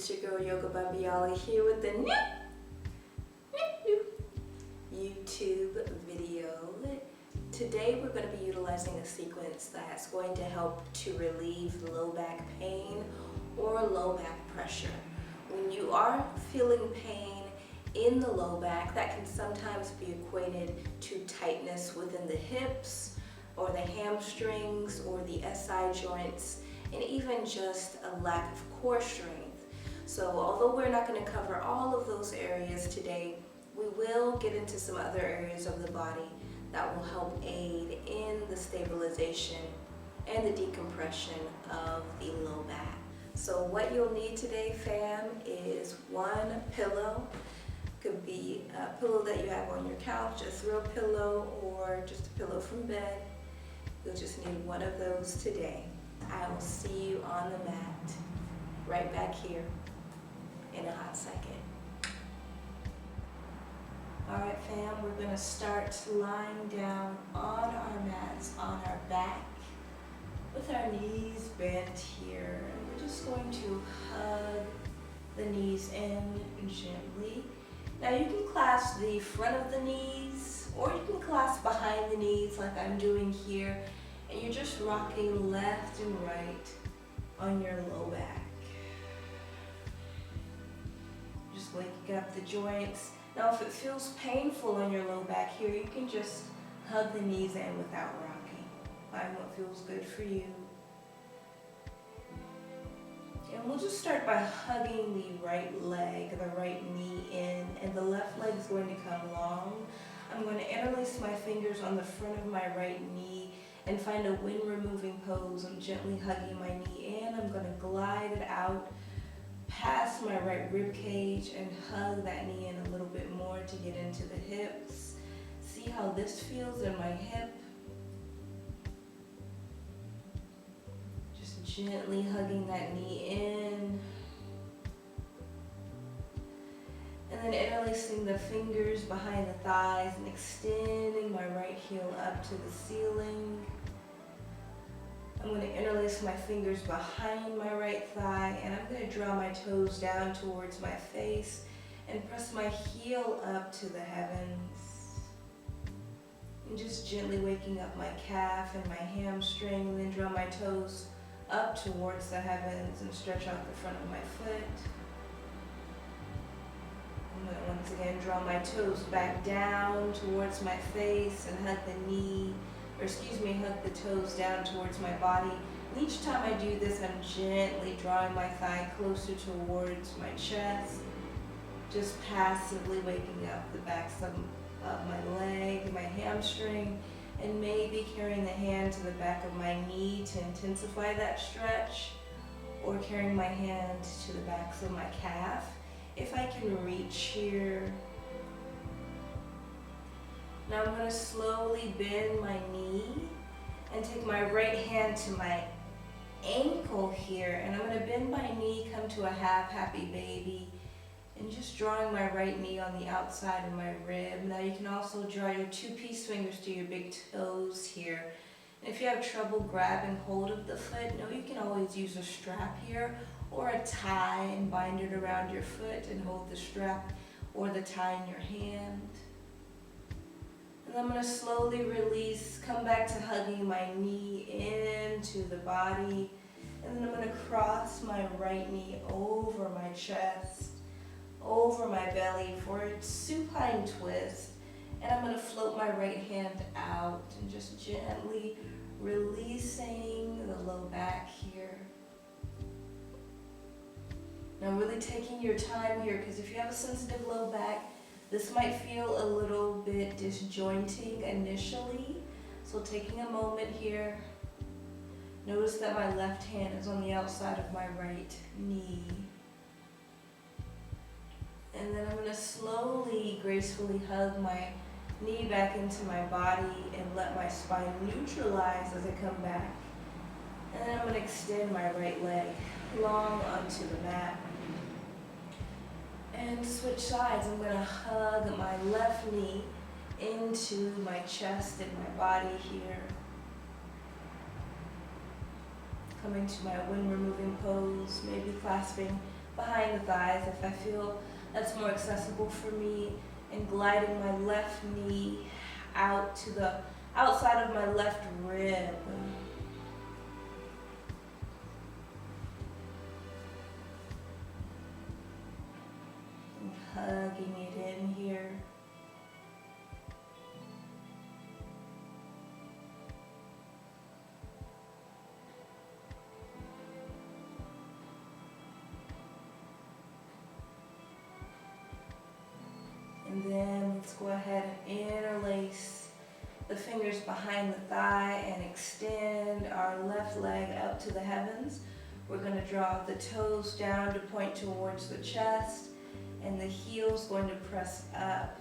It's your girl Yoga by Biola here with the new YouTube video. Today we're going to be utilizing a sequence that's going to help to relieve low back pain or low back pressure. When you are feeling pain in the low back, that can sometimes be equated to tightness within the hips or the hamstrings or the SI joints, and even just a lack of core strength. So although we're not going to cover all of those areas today, we will get into some other areas of the body that will help aid in the stabilization and the decompression of the low back. So what you'll need today, fam, is one pillow. Could be a pillow that you have on your couch, a throw pillow, or just a pillow from bed. You'll just need one of those today. I will see you on the mat right back here in a hot second. Alright fam, we're going to start lying down on our mats, on our back, with our knees bent here. And we're just going to hug the knees in gently. Now you can clasp the front of the knees, or you can clasp behind the knees like I'm doing here. And you're just rocking left and right on your low back. Just waking up the joints. Now if it feels painful on your low back here, you can just hug the knees in without rocking. Find what feels good for you. And we'll just start by hugging the right leg, the right knee in, and the left leg is going to come long. I'm going to interlace my fingers on the front of my right knee and find a wind removing pose. I'm gently hugging my knee in. I'm going to glide it out past my right rib cage and hug that knee in a little bit more to get into the hips. See how this feels in my hip. Just gently hugging that knee in. And then interlacing the fingers behind the thighs and extending my right heel up to the ceiling. I'm going to interlace my fingers behind my right thigh, and I'm going to draw my toes down towards my face and press my heel up to the heavens. And just gently waking up my calf and my hamstring, and then draw my toes up towards the heavens and stretch out the front of my foot. I'm going to once again draw my toes back down towards my face and hug the knee. Hug the toes down towards my body. And each time I do this, I'm gently drawing my thigh closer towards my chest, just passively waking up the backs of my leg, my hamstring, and maybe carrying the hand to the back of my knee to intensify that stretch, or carrying my hand to the backs of my calf, if I can reach here. Now I'm going to slowly bend my knee and take my right hand to my ankle here, and I'm going to bend my knee, come to a half happy baby, and just drawing my right knee on the outside of my rib. Now you can also draw your two peace fingers to your big toes here. And if you have trouble grabbing hold of the foot, know you can always use a strap here or a tie and bind it around your foot and hold the strap or the tie in your hand. And I'm going to slowly release, come back to hugging my knee into the body. And then I'm going to cross my right knee over my chest, over my belly for a supine twist. And I'm going to float my right hand out and just gently releasing the low back here. Now really taking your time here, because if you have a sensitive low back, this might feel a little bit disjointing initially, so taking a moment here. Notice that my left hand is on the outside of my right knee. And then I'm going to slowly, gracefully hug my knee back into my body and let my spine neutralize as I come back. And then I'm going to extend my right leg long onto the mat. And switch sides. I'm going to hug my left knee into my chest and my body here. Coming to my wind removing pose, maybe clasping behind the thighs if I feel that's more accessible for me, and gliding my left knee out to the outside of my left rib. And hugging it in here. And then let's go ahead and interlace the fingers behind the thigh and extend our left leg out to the heavens. We're going to draw the toes down to point towards the chest, and the heel's going to press up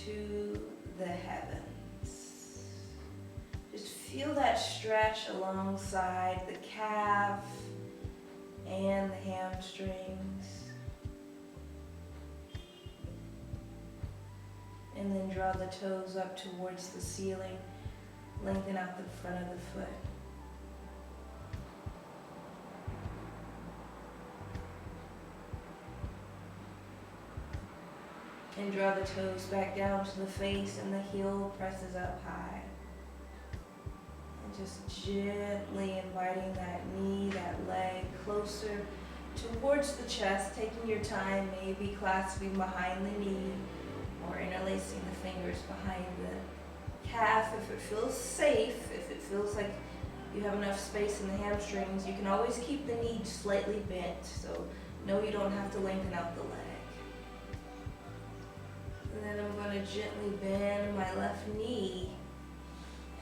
to the heavens. Just feel that stretch alongside the calf and the hamstrings. And then draw the toes up towards the ceiling. Lengthen out the front of the foot. And draw the toes back down to the face, and the heel presses up high. And just gently inviting that knee, that leg closer towards the chest, taking your time, maybe clasping behind the knee, or interlacing the fingers behind the calf if it feels safe, if it feels like you have enough space in the hamstrings. You can always keep the knee slightly bent, so no, you don't have to lengthen out the leg. And then I'm going to gently bend my left knee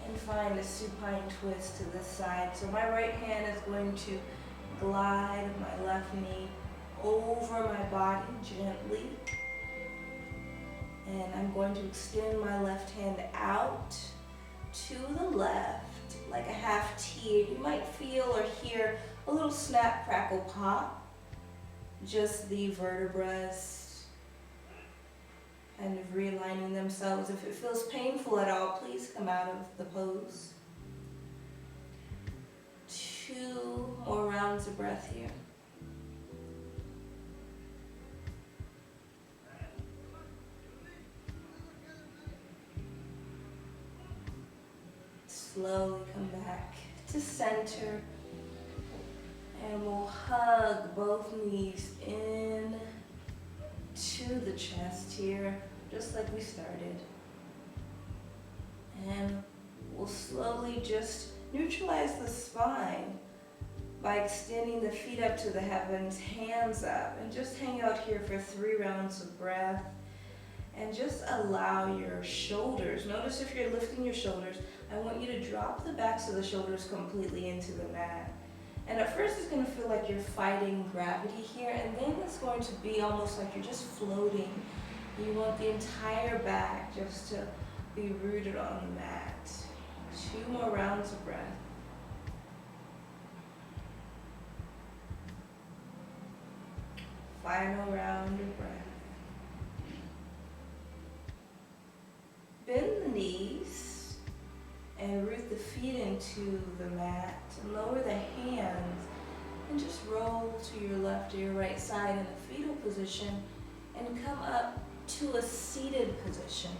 and find a supine twist to this side. So my right hand is going to glide my left knee over my body gently. And I'm going to extend my left hand out to the left, like a half T. You might feel or hear a little snap, crackle, pop. Just the vertebrae kind of realigning themselves. If it feels painful at all, please come out of the pose. 2 more rounds of breath here. Slowly come back to center, and we'll hug both knees in to the chest here, just like we started. And we'll slowly just neutralize the spine by extending the feet up to the heavens, hands up, and just hang out here for 3 rounds of breath. And just allow your shoulders, notice if you're lifting your shoulders, I want you to drop the backs of the shoulders completely into the mat. And at first it's going to feel like you're fighting gravity here, and then it's going to be almost like you're just floating. You want the entire back just to be rooted on the mat. 2 more rounds of breath. Final round of breath. Bend the knees and root the feet into the mat, and lower the hands and just roll to your left or your right side in a fetal position, and come up to a seated position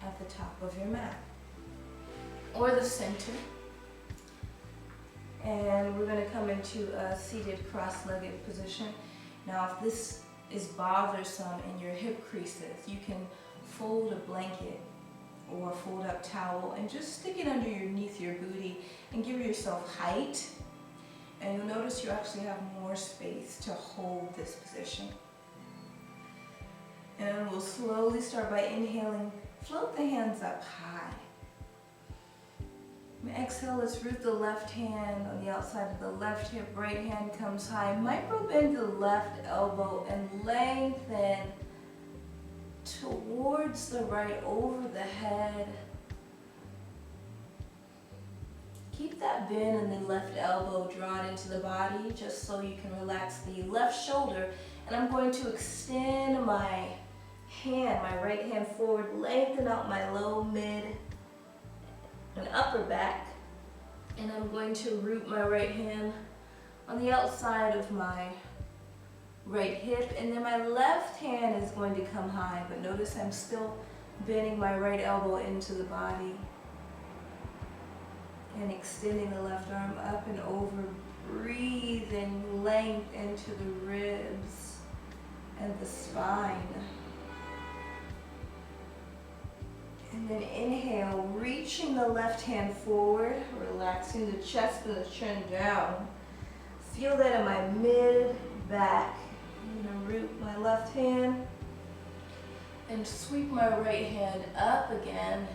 at the top of your mat or the center. And we're going to come into a seated cross-legged position. Now if this is bothersome in your hip creases, you can fold a blanket or fold up towel and just stick it underneath your booty and give yourself height. And you'll notice you actually have more space to hold this position. And we'll slowly start by inhaling, float the hands up high. And exhale, let's root the left hand on the outside of the left hip, right hand comes high. Micro bend the left elbow and lengthen towards the right, over the head. Keep that bend in the left elbow drawn into the body, just so you can relax the left shoulder. And I'm going to extend my hand, my right hand forward, lengthen out my low, mid, and upper back. And I'm going to root my right hand on the outside of my right hip, and then my left hand is going to come high, but notice I'm still bending my right elbow into the body and extending the left arm up and over, breathing length into the ribs and the spine. And then inhale, reaching the left hand forward, relaxing the chest and the chin down. Feel that in my mid-back. I'm going to root my left hand and sweep my right hand up again.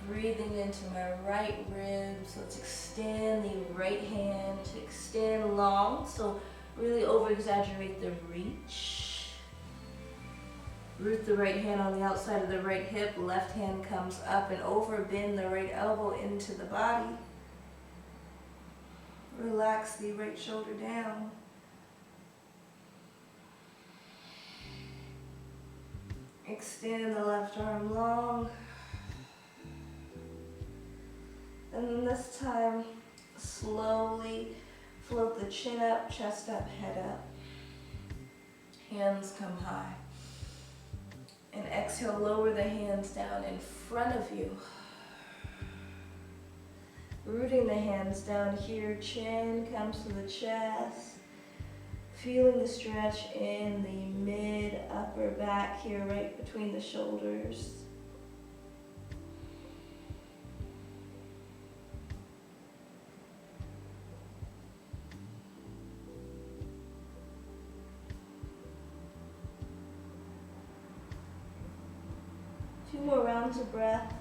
Breathing into my right ribs. Let's extend the right hand to extend long. So really over-exaggerate the reach. Root the right hand on the outside of the right hip. Left hand comes up and over. Bend the right elbow into the body. Relax the right shoulder down. Extend the left arm long. And then this time, slowly float the chin up, chest up, head up. Hands come high. And exhale, lower the hands down in front of you. Rooting the hands down here, chin comes to the chest. Feeling the stretch in the mid-upper back here, right between the shoulders. Two more rounds of breath.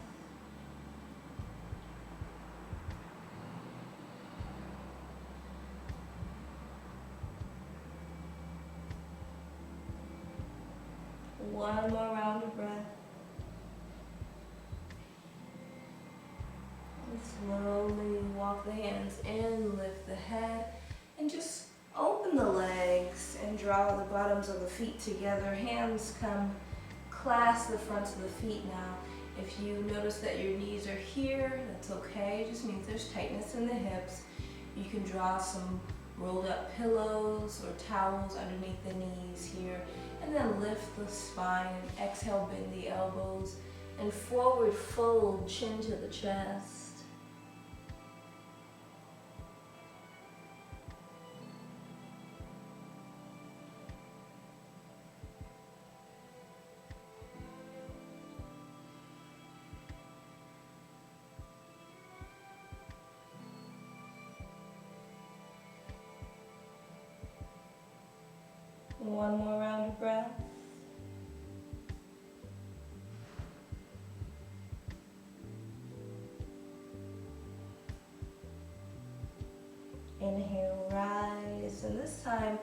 One more round of breath. And slowly walk the hands in, lift the head, and just open the legs and draw the bottoms of the feet together. Hands come, clasp the fronts of the feet now. If you notice that your knees are here, that's okay. It just means there's tightness in the hips. You can draw some rolled up pillows or towels underneath the knees here. And then lift the spine, exhale, bend the elbows, and forward fold, chin to the chest. One more round of breath. Inhale, rise, and this time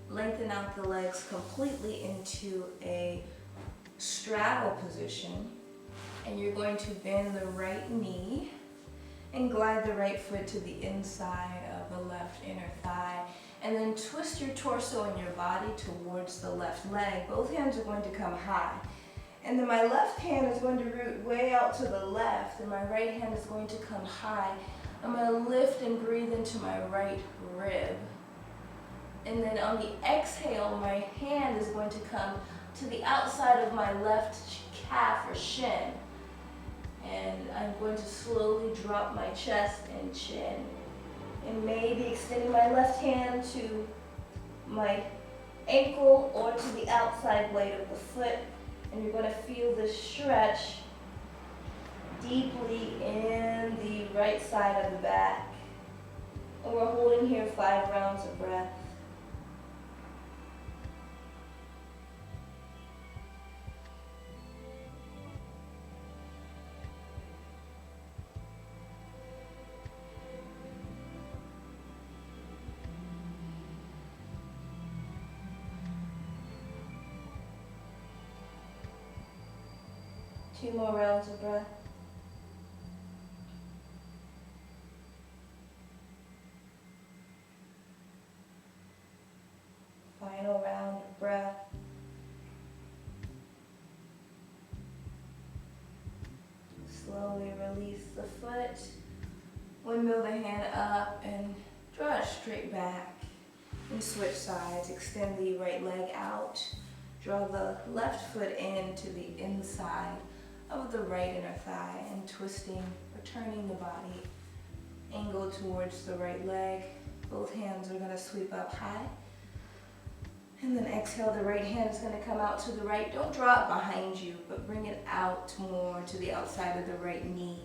lengthen out the legs completely into a straddle position. And you're going to bend the right knee and glide the right foot to the inside of the left inner thigh. And then twist your torso and your body towards the left leg. Both hands are going to come high. And then my left hand is going to root way out to the left, and my right hand is going to come high. I'm going to lift and breathe into my right rib. And then on the exhale, my hand is going to come to the outside of my left calf or shin. And I'm going to slowly drop my chest and chin. And maybe extending my left hand to my ankle or to the outside blade of the foot. And you're going to feel this stretch deeply in the right side of the back. And we're holding here 5 rounds of breath. Two more rounds of breath. Final round of breath. Slowly release the foot. Windmill the hand up and draw it straight back. And switch sides. Extend the right leg out. Draw the left foot in to the inside of the right inner thigh and twisting or turning the body. Angle towards the right leg. Both hands are going to sweep up high. And then exhale, the right hand is going to come out to the right. Don't draw it behind you, but bring it out more to the outside of the right knee.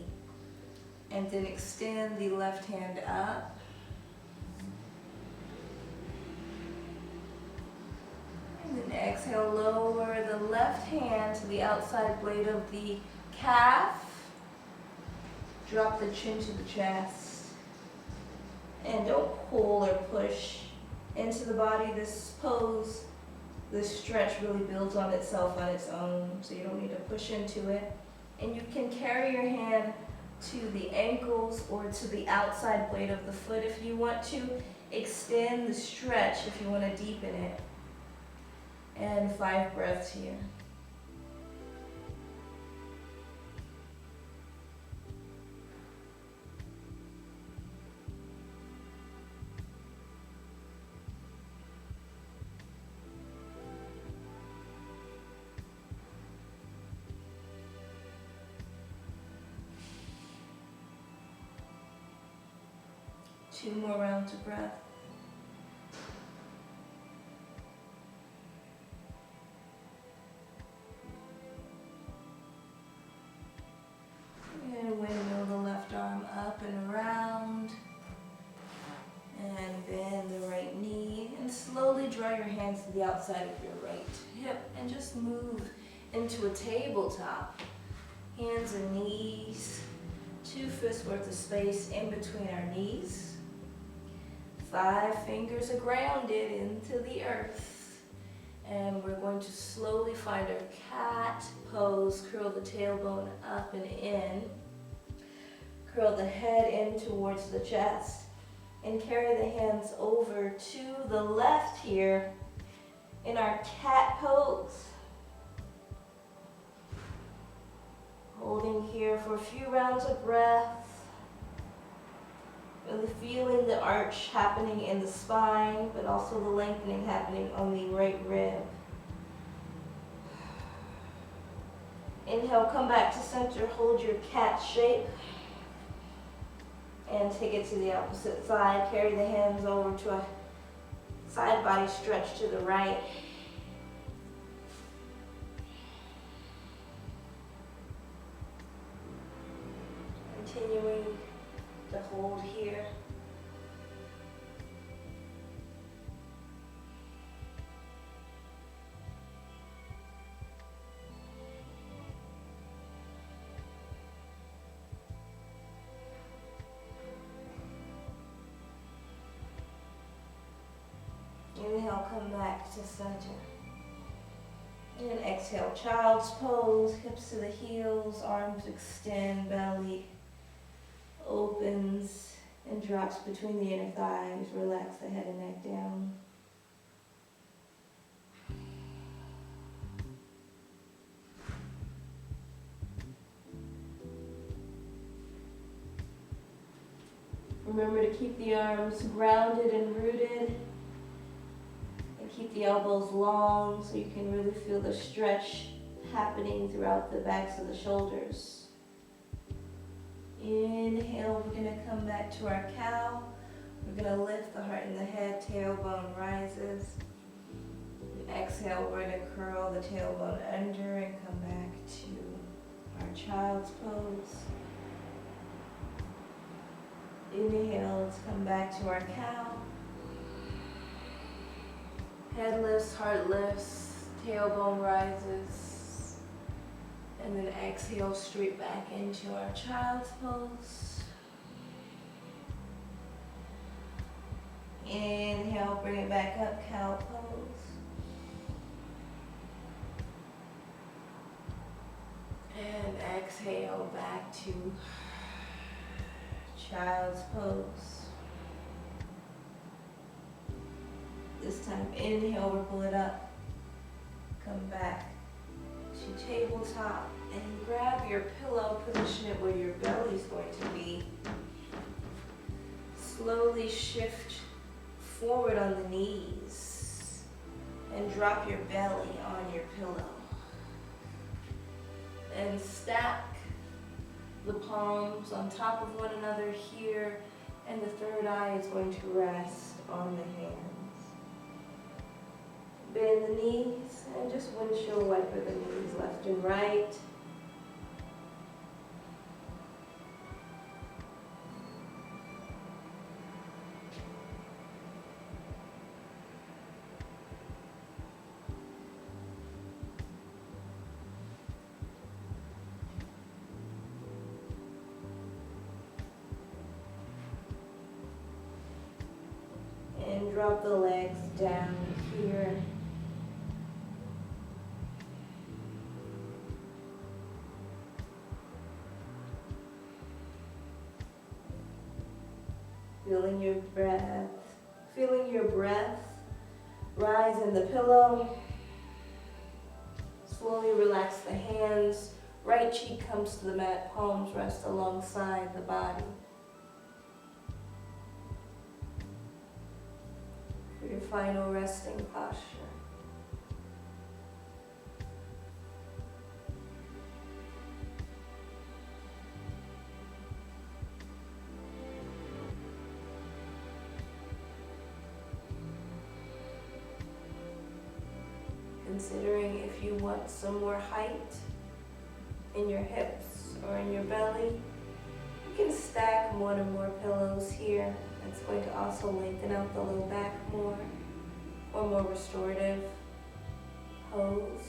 And then extend the left hand up. And then exhale, lower the left hand to the outside blade of the calf. Drop the chin to the chest. And don't pull or push into the body. This pose, this stretch really builds on itself on its own, so you don't need to push into it. And you can carry your hand to the ankles or to the outside blade of the foot if you want to. Extend the stretch if you want to deepen it. And 5 breaths here. Two more rounds of breath. And windmill the left arm up and around. And bend the right knee. And slowly draw your hands to the outside of your right hip. And just move into a tabletop. Hands and knees. 2 fists worth of space in between our knees. 5 fingers are grounded into the earth. And we're going to slowly find our cat pose. Curl the tailbone up and in. Curl the head in towards the chest. And carry the hands over to the left here in our cat pose. Holding here for a few rounds of breath. Really feeling the arch happening in the spine, but also the lengthening happening on the right rib. Inhale, come back to center, hold your cat shape. And take it to the opposite side. Carry the hands over to a side body stretch to the right. Continuing to hold here. Inhale, come back to center. And exhale, child's pose, hips to the heels, arms extend, belly opens and drops between the inner thighs. Relax the head and neck down. Remember to keep the arms grounded and rooted. And keep the elbows long so you can really feel the stretch happening throughout the backs of the shoulders. Inhale, we're going to come back to our cow. We're going to lift the heart and the head, tailbone rises. And exhale, we're going to curl the tailbone under and come back to our child's pose. Inhale, let's come back to our cow. Head lifts, heart lifts, tailbone rises. And then exhale straight back into our child's pose. Inhale, bring it back up, cow pose. And exhale back to child's pose. This time, inhale, ripple it up. Come back to tabletop and grab your pillow, position it where your belly is going to be. Slowly shift forward on the knees and drop your belly on your pillow. And stack the palms on top of one another here, and the third eye is going to rest on the hands. Bend the knees and just windshield wiper the knees left and right. And drop the legs down here. Feeling your breath rise in the pillow. Slowly relax the hands. Right cheek comes to the mat, palms rest alongside the body. For your final resting posture. Considering if you want some more height in your hips or in your belly, you can stack one or more pillows here. That's going to also lengthen out the low back more, or more restorative pose.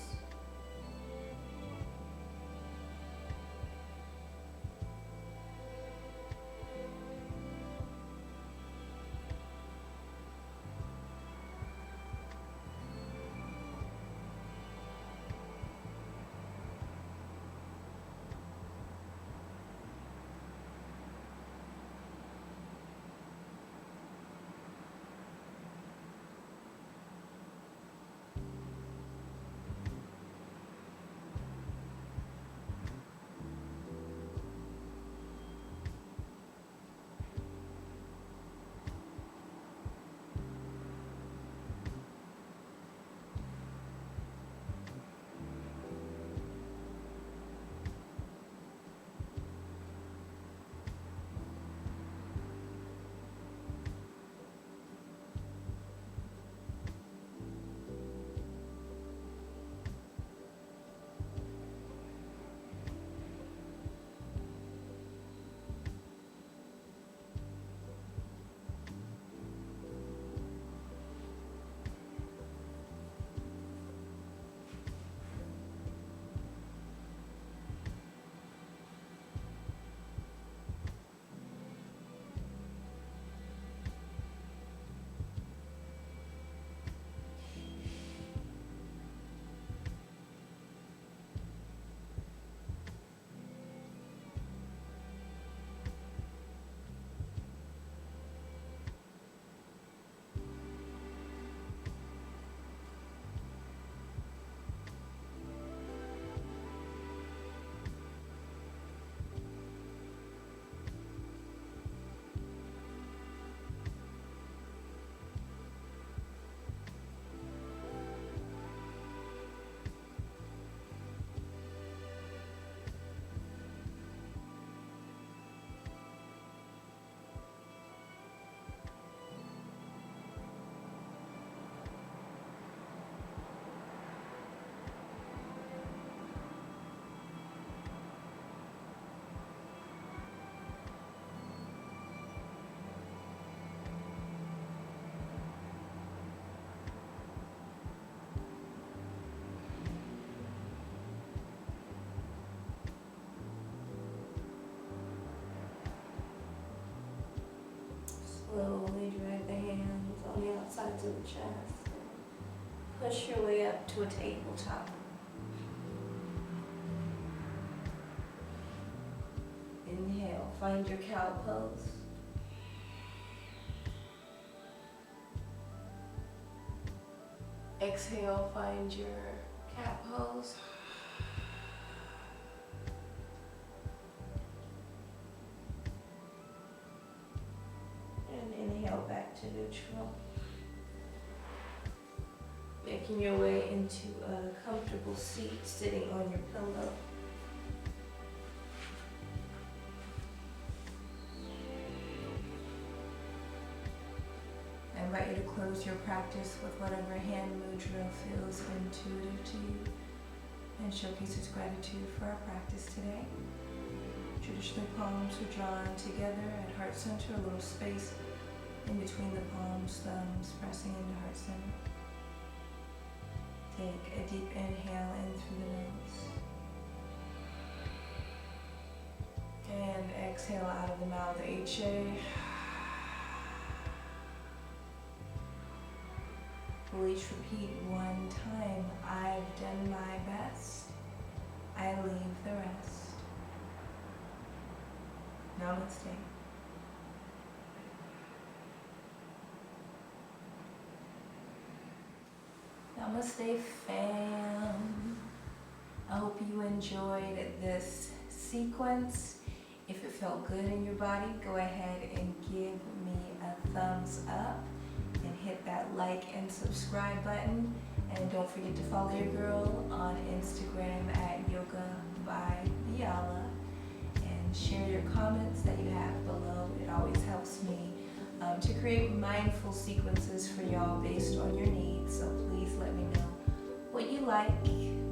Slowly drag the hands on the outsides of the chest. Push your way up to a tabletop. Inhale, find your cow pose. Exhale, find your cat pose. And to neutral. Making your way into a comfortable seat, sitting on your pillow. I invite you to close your practice with whatever hand mudra feels intuitive to you and showcases gratitude for our practice today. Traditionally, palms are drawn together at heart center, a little space in between the palms, thumbs pressing into heart center. Take a deep inhale in through the nose. And exhale out of the mouth, HA. We'll each repeat one time. I've done my best. I leave the rest. Namaste. Namaste, fam. I hope you enjoyed this sequence. If it felt good in your body, go ahead and give me a thumbs up and hit that like and subscribe button. And don't forget to follow your girl on Instagram at Yoga by Biola. And share your comments that you have below. It always helps me to create mindful sequences for y'all based on your needs. So please let me know what you like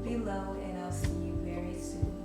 below, and I'll see you very soon.